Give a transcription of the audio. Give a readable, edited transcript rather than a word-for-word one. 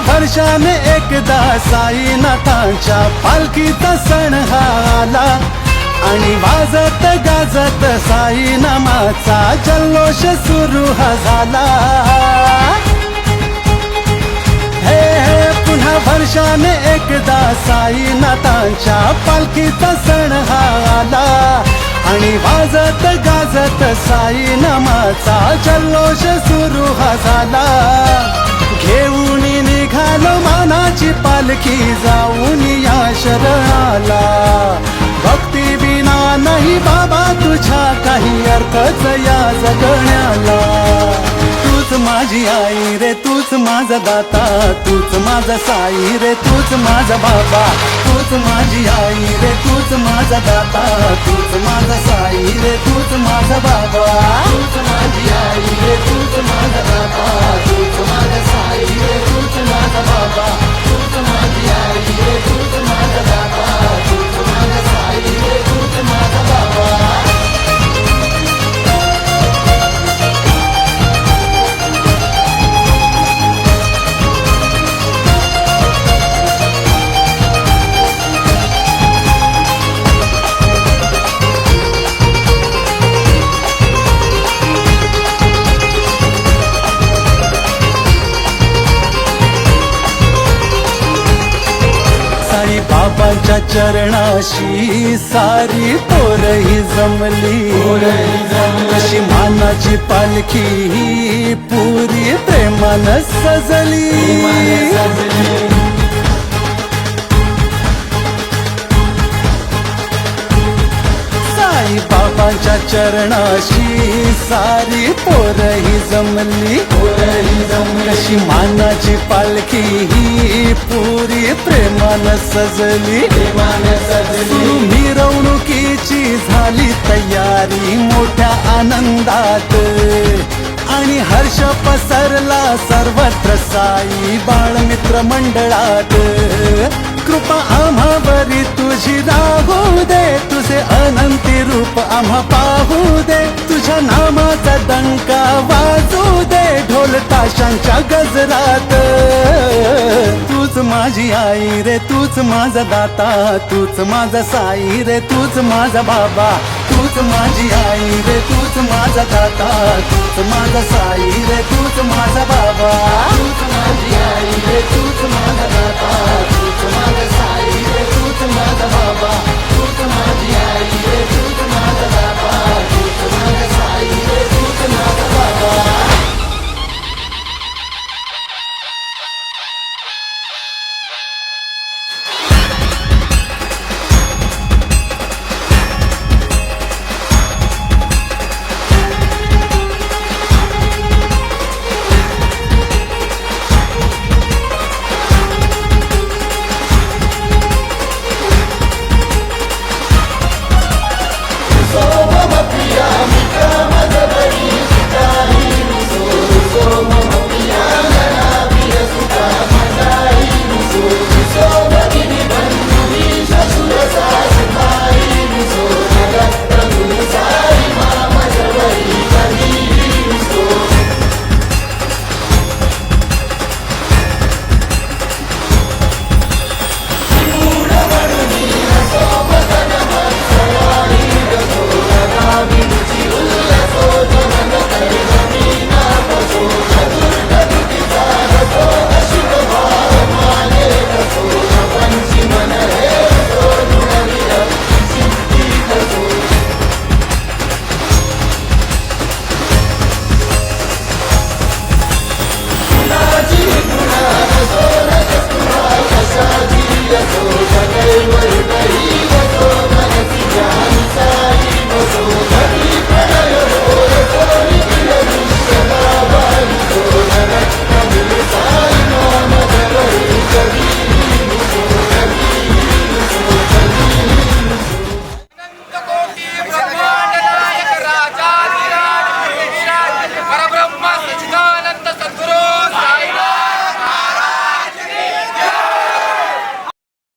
वर्षाने एकदा साईनाथांच्या पालखीचा सण हा आला आणि वाजत गाजत साईनामाचा जल्लोष सुरू हा झाला. हे हे पुन्हा वर्षाने एकदा साईनाथांच्या पालखीचा सण हा आला आणि वाजत गाजत साईनामाचा जल्लोष सुरू हा झाला. घेऊन निघालो मानाची पालखी जाऊन या शरणाला. भक्ती बिना नाही बाबा तुझ्या काही अर्थच या जगण्याला. तूच माझी आई रे तूच माझा दाता, तूच माझा साई रे तूच माझा बाबा. तूच माझी आई रे तूच माझा दाता, तूच माझा साई रे तूच माझा बाबा. तूच माझी आई रे तूच माझा दाता, तूच माझा साई रे तूच माझा बाबा. तूच माझी आई रे तूच माझा दाता, तूच माझा साई रे तूच माझा बाबा. साई बाबांच्या चरणाशी सारी पोरही जमली. कशी मानाची पालखी ही पुरी प्रेमानं सजली. साई बाबांच्या चरणाशी सारी पोरही जमली. कशी मानाची पालखी ही पुरी प्रेमानं सजली. मिरवणुकीची झाली तयारी मोठ्या आनंदात आणि हर्ष पसरला सर्वत्र साई बाळमित्र मंडळात. कृपा आम्हावरी तुझी राहू दे, तुझे अनंती रूप आम्हा पाहू दे. तुझ्या नामाचा डंका वाजू दे ढोल ताशांच्या गजरात. तूच माझी आई रे तूच माझा दाता, तूच माझा साई रे तूच माझा बाबा. तूच माझी आई रे तूच माझा दाता, तूच माझा साई रे तूच माझा बाबा. तूच माझी आई रे तूच माझा दाता, तूच माझा साई रे तूच माझा बाबा. तूच माझी आई रे तूच माझा दाता.